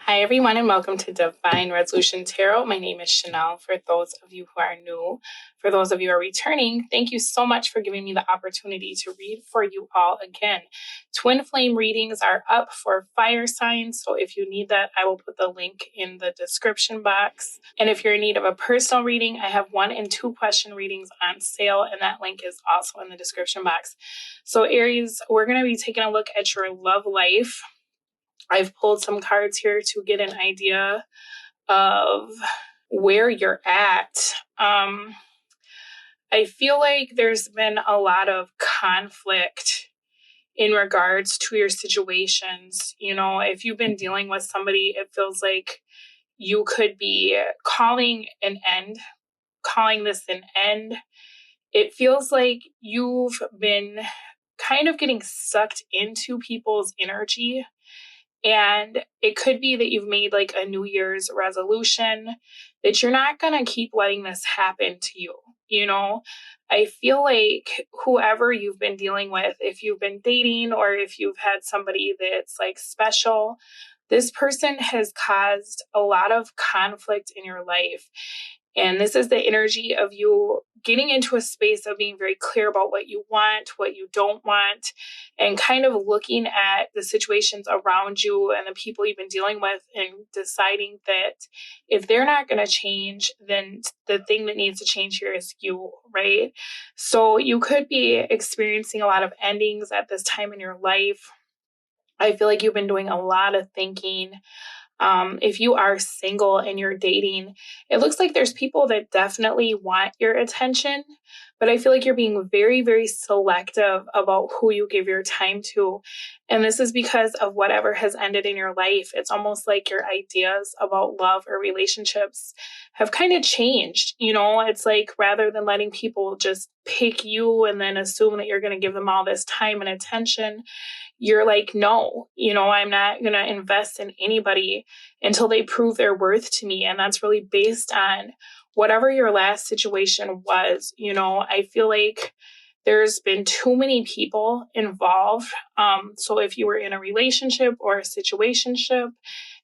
Hi, everyone, and welcome to Divine Resolution Tarot. My name is Chanel. For those of you who are new, for those of you who are returning, thank you so much for giving me the opportunity to read for you all again. Twin flame readings are up for fire signs, so if you need that, I will put the link in the description box. And if you're in need of a personal reading, I have 1 and 2 question readings on sale, and that link is also in the description box. So Aries, we're going to be taking a look at your love life. I've pulled some cards here to get an idea of where you're at. I feel like there's been a lot of conflict in regards to your situations. You know, if you've been dealing with somebody, it feels like you could be calling this an end. It feels like you've been kind of getting sucked into people's energy. And it could be that you've made like a New Year's resolution that you're not going to keep letting this happen to you. You know, I feel like whoever you've been dealing with, if you've been dating or if you've had somebody that's like special, this person has caused a lot of conflict in your life. And this is the energy of you getting into a space of being very clear about what you want, what you don't want, and kind of looking at the situations around you and the people you've been dealing with and deciding that if they're not going to change, then the thing that needs to change here is you, right? So you could be experiencing a lot of endings at this time in your life. I feel like you've been doing a lot of thinking. If you are single and you're dating, it looks like there's people that definitely want your attention, but I feel like you're being very, very selective about who you give your time to. And this is because of whatever has ended in your life. It's almost like your ideas about love or relationships have kind of changed. You know, it's like rather than letting people just pick you and then assume that you're going to give them all this time and attention, you're like, no, you know, I'm not going to invest in anybody until they prove their worth to me. And that's really based on whatever your last situation was. You know, I feel like there's been too many people involved. So if you were in a relationship or a situationship,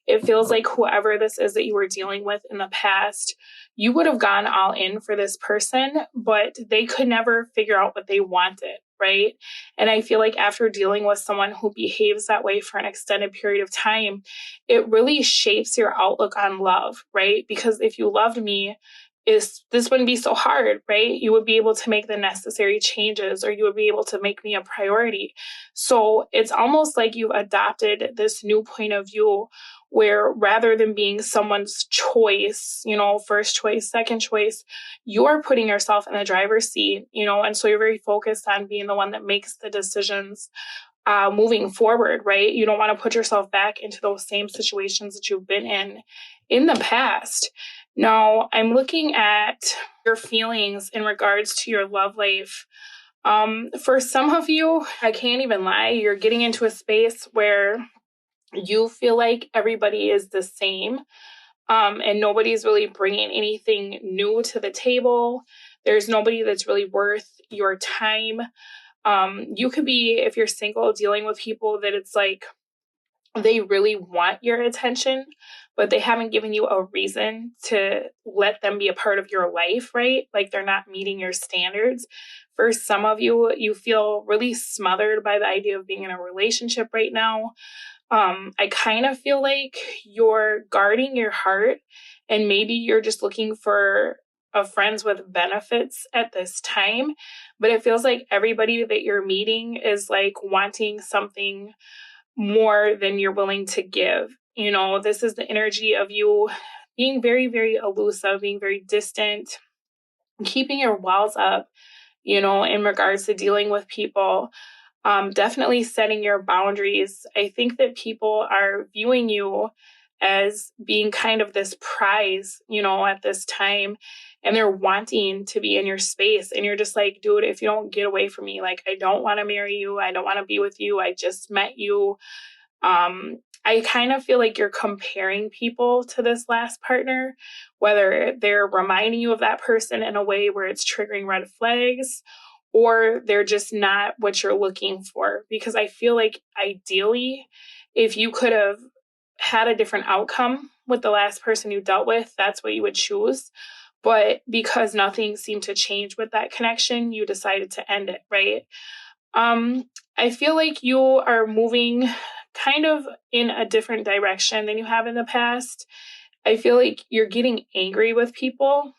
it feels like whoever this is that you were dealing with in the past, you would have gone all in for this person, but they could never figure out what they wanted, right? And I feel like after dealing with someone who behaves that way for an extended period of time, it really shapes your outlook on love, right? Because if you loved me, this wouldn't be so hard, right? You would be able to make the necessary changes, or you would be able to make me a priority. So it's almost like you've adopted this new point of view where rather than being someone's choice, you know, first choice, second choice, you're putting yourself in the driver's seat, you know, and so you're very focused on being the one that makes the decisions moving forward, right? You don't want to put yourself back into those same situations that you've been in the past. Now, I'm looking at your feelings in regards to your love life. For some of you, I can't even lie, you're getting into a space where you feel like everybody is the same, and nobody's really bringing anything new to the table. There's nobody that's really worth your time. You could be, if you're single, dealing with people that it's like they really want your attention, but they haven't given you a reason to let them be a part of your life, right? Like they're not meeting your standards. For some of you, you feel really smothered by the idea of being in a relationship right now. I kind of feel like you're guarding your heart, and maybe you're just looking for a friends with benefits at this time, but it feels like everybody that you're meeting is like wanting something more than you're willing to give. You know, this is the energy of you being very, very elusive, being very distant, keeping your walls up, you know, in regards to dealing with people. Definitely setting your boundaries. I think that people are viewing you as being kind of this prize, you know, at this time, and they're wanting to be in your space. And you're just like, dude, if you don't get away from me, like, I don't want to marry you. I don't want to be with you. I just met you. I kind of feel like you're comparing people to this last partner, whether they're reminding you of that person in a way where it's triggering red flags, or they're just not what you're looking for. Because I feel like ideally, if you could have had a different outcome with the last person you dealt with, that's what you would choose. But because nothing seemed to change with that connection, you decided to end it, right? I feel like you are moving kind of in a different direction than you have in the past. I feel like you're getting angry with people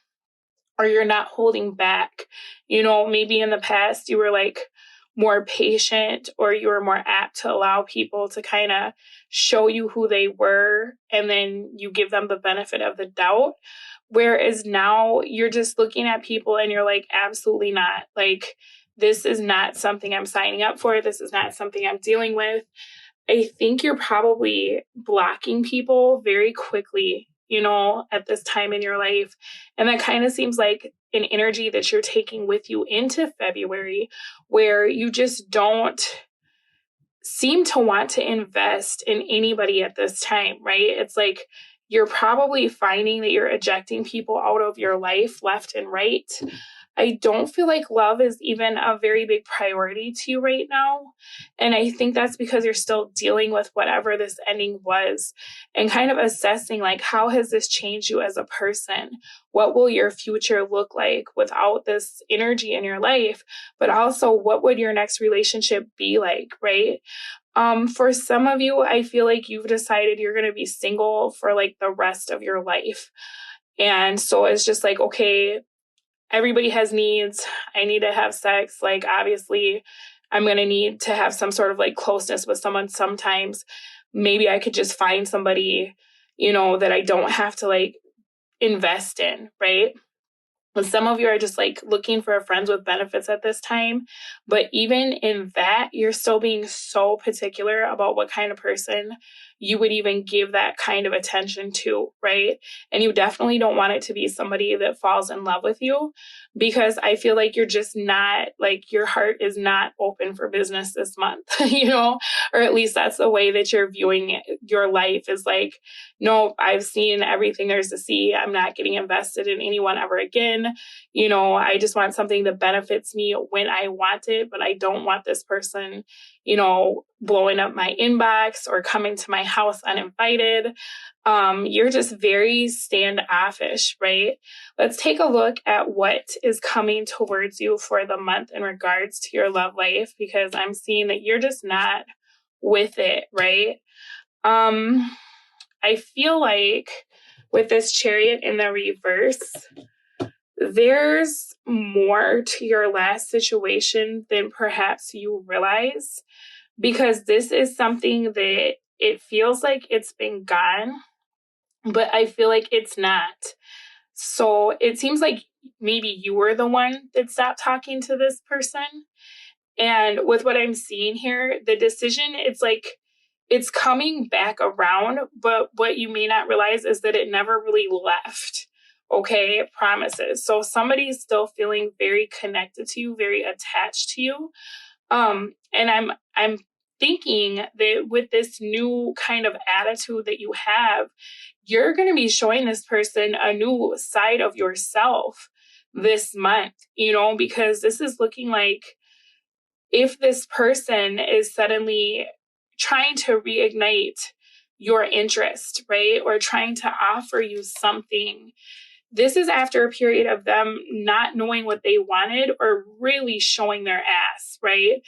or you're not holding back. Maybe in the past you were like more patient or you were more apt to allow people to kind of show you who they were and then you give them the benefit of the doubt. Whereas now you're just looking at people and you're like, absolutely not. Like, this is not something I'm signing up for. This is not something I'm dealing with. I think you're probably blocking people very quickly, at this time in your life. And that kind of seems like an energy that you're taking with you into February, where you just don't seem to want to invest in anybody at this time, right? It's like you're probably finding that you're ejecting people out of your life left and right. I don't feel like love is even a very big priority to you right now. And I think that's because you're still dealing with whatever this ending was and kind of assessing, like, how has this changed you as a person? What will your future look like without this energy in your life? But also, what would your next relationship be like, right? For some of you, I feel like you've decided you're going to be single for like the rest of your life. And so it's just like, okay, everybody has needs. I need to have sex. Like, obviously, I'm going to need to have some sort of like closeness with someone sometimes. Maybe I could just find somebody, that I don't have to like invest in, right? And some of you are just like looking for friends with benefits at this time. But even in that, you're still being so particular about what kind of person you would even give that kind of attention to, right? And you definitely don't want it to be somebody that falls in love with you, because I feel like you're just not, like, your heart is not open for business this month, or at least that's the way that you're viewing it. Your life is like, no, I've seen everything there's to see. I'm not getting invested in anyone ever again. I just want something that benefits me when I want it, but I don't want this person, blowing up my inbox or coming to my house uninvited. You're just very standoffish, right? Let's take a look at what is coming towards you for the month in regards to your love life, because I'm seeing that you're just not with it, right? I feel like with this Chariot in the reverse, there's more to your last situation than perhaps you realize, because this is something that it feels like it's been gone, but I feel like it's not. So it seems like maybe you were the one that stopped talking to this person. And with what I'm seeing here, the decision, it's like it's coming back around, but what you may not realize is that it never really left. Okay, promises. So somebody's still feeling very connected to you, very attached to you. And I'm thinking that with this new kind of attitude that you have, you're going to be showing this person a new side of yourself this month, because this is looking like if this person is suddenly trying to reignite your interest, right? Or trying to offer you something, this is after a period of them not knowing what they wanted or really showing their ass, right?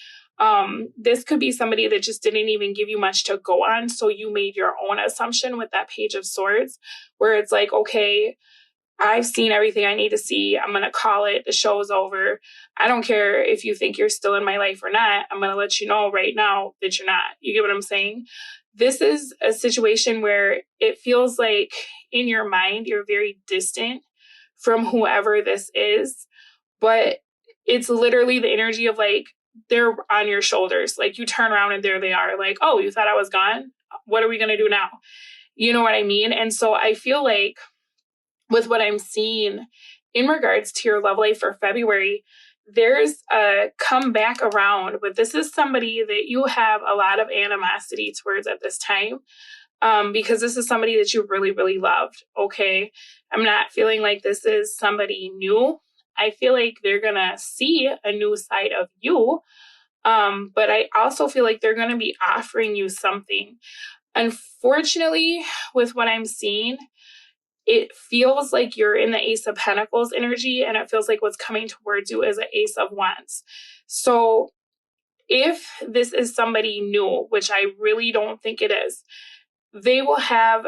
This could be somebody that just didn't even give you much to go on. So you made your own assumption with that Page of Swords, where it's like, okay, I've seen everything I need to see. I'm going to call it. The show is over. I don't care if you think you're still in my life or not. I'm going to let you know right now that you're not. You get what I'm saying? This is a situation where it feels like in your mind, you're very distant from whoever this is, but it's literally the energy of like, they're on your shoulders. Like, you turn around and there they are. Like, oh, you thought I was gone? What are we going to do now? You know what I mean? And so I feel like with what I'm seeing in regards to your love life for February, there's a come back around, but this is somebody that you have a lot of animosity towards at this time, because this is somebody that you really, really loved. Okay. I'm not feeling like this is somebody new. I feel like they're going to see a new side of you. But I also feel like they're going to be offering you something. Unfortunately, with what I'm seeing, it feels like you're in the Ace of Pentacles energy, and it feels like what's coming towards you is an Ace of Wands. So if this is somebody new, which I really don't think it is, they will have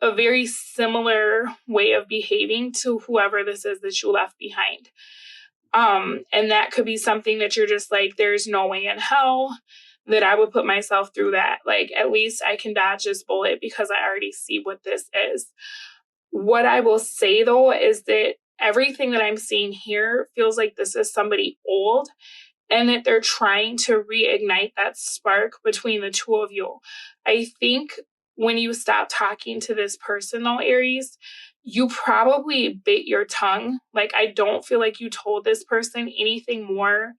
a very similar way of behaving to whoever this is that you left behind. And that could be something that you're just like, there's no way in hell that I would put myself through that. Like, at least I can dodge this bullet because I already see what this is. What I will say, though, is that everything that I'm seeing here feels like this is somebody old, and that they're trying to reignite that spark between the two of you. I think when you stop talking to this person, though, Aries, you probably bit your tongue. Like, I don't feel like you told this person anything more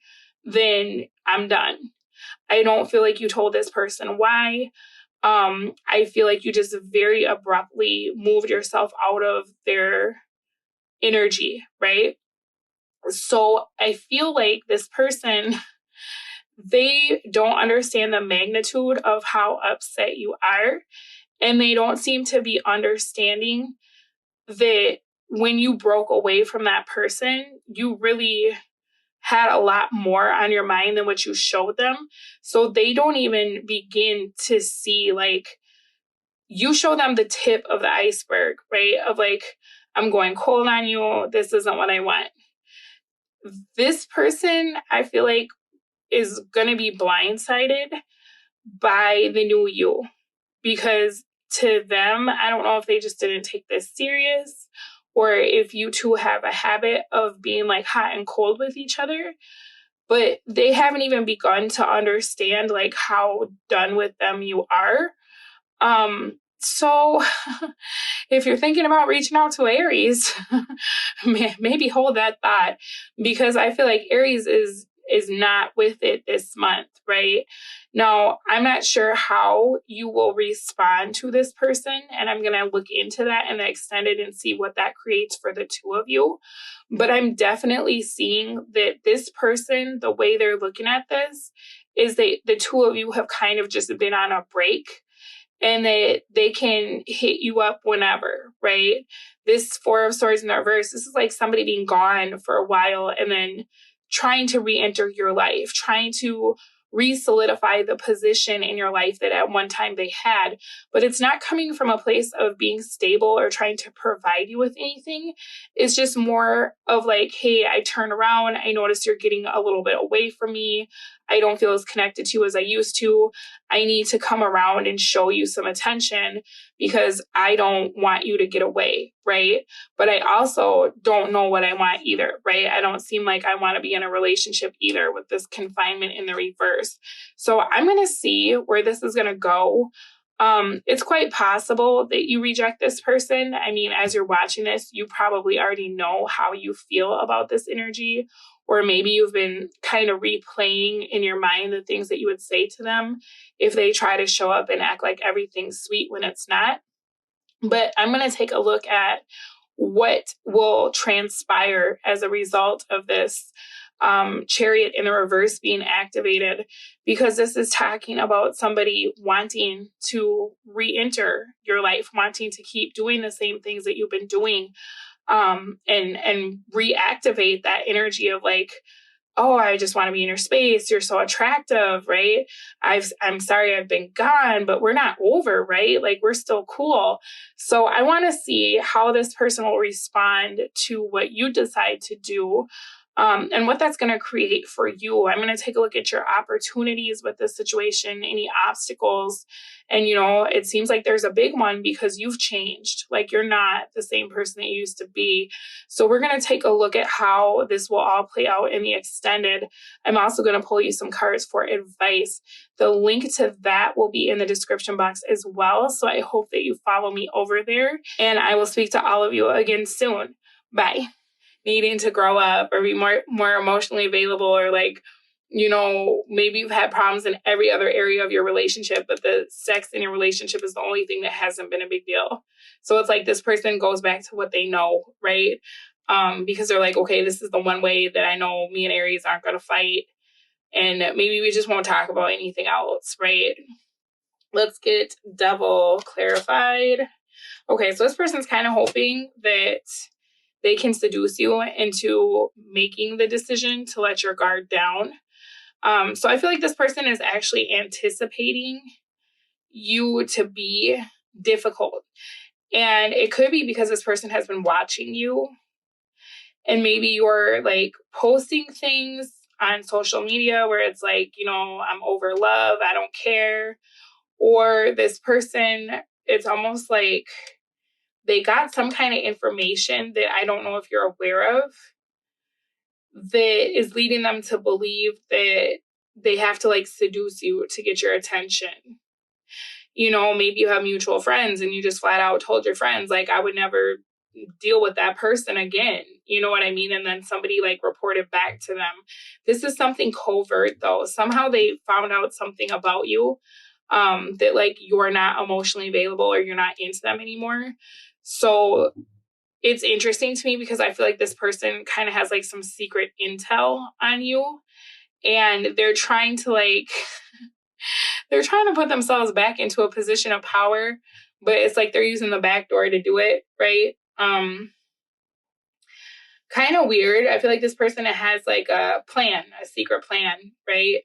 than I'm done. I don't feel like you told this person why. I feel like you just very abruptly moved yourself out of their energy, right? So I feel like this person, they don't understand the magnitude of how upset you are. And they don't seem to be understanding that when you broke away from that person, you really had a lot more on your mind than what you showed them. So they don't even begin to see, like, you show them the tip of the iceberg, right? Of like, I'm going cold on you. This isn't what I want. This person, I feel like, is going to be blindsided by the new you, because to them, I don't know if they just didn't take this serious, or if you two have a habit of being like hot and cold with each other, but they haven't even begun to understand like how done with them you are. So if you're thinking about reaching out to Aries, maybe hold that thought, because I feel like Aries is not with it this month, right? Now, I'm not sure how you will respond to this person, and I'm going to look into that in the extended and see what that creates for the two of you. But I'm definitely seeing that this person, the way they're looking at this, is that the two of you have kind of just been on a break, and they can hit you up whenever, right? This Four of Swords in the reverse, this is like somebody being gone for a while and then trying to re-enter your life, trying to re-solidify the position in your life that at one time they had. But it's not coming from a place of being stable or trying to provide you with anything. It's just more of like, hey, I turn around, I notice you're getting a little bit away from me. I don't feel as connected to you as I used to. I need to come around and show you some attention because I don't want you to get away, right? But I also don't know what I want either, right? I don't seem like I want to be in a relationship either with this confinement in the reverse. So I'm going to see where this is going to go. It's quite possible that you reject this person. I mean, as you're watching this, you probably already know how you feel about this energy, or maybe you've been kind of replaying in your mind the things that you would say to them if they try to show up and act like everything's sweet when it's not. But I'm going to take a look at what will transpire as a result of this Chariot in the reverse being activated, because this is talking about somebody wanting to re-enter your life, wanting to keep doing the same things that you've been doing, and reactivate that energy of like, oh, I just want to be in your space. You're so attractive, right? I'm sorry I've been gone, but we're not over, right? Like, we're still cool. So I want to see how this person will respond to what you decide to do. And what that's going to create for you. I'm going to take a look at your opportunities with this situation, any obstacles. And, it seems like there's a big one because you've changed. Like, you're not the same person that you used to be. So we're going to take a look at how this will all play out in the extended. I'm also going to pull you some cards for advice. The link to that will be in the description box as well. So I hope that you follow me over there, and I will speak to all of you again soon. Bye. Needing to grow up or be more emotionally available, or like, maybe you've had problems in every other area of your relationship, but the sex in your relationship is the only thing that hasn't been a big deal. So it's like this person goes back to what they know, right? Because they're like, okay, this is the one way that I know me and Aries aren't going to fight. And maybe we just won't talk about anything else, right? Let's get devil clarified. Okay, so this person's kind of hoping that they can seduce you into making the decision to let your guard down. So I feel like this person is actually anticipating you to be difficult. And it could be because this person has been watching you, and maybe you're like posting things on social media where it's like, I'm over love, I don't care. Or this person, it's almost like they got some kind of information that I don't know if you're aware of that is leading them to believe that they have to like seduce you to get your attention. Maybe you have mutual friends and you just flat out told your friends, like, I would never deal with that person again. You know what I mean? And then somebody like reported back to them. This is something covert though. Somehow they found out something about you, that like you're not emotionally available or you're not into them anymore. So it's interesting to me because I feel like this person kind of has like some secret intel on you, and they're trying to put themselves back into a position of power, but it's like they're using the back door to do it, right? Kind of weird. I feel like this person has like a plan, a secret plan, right?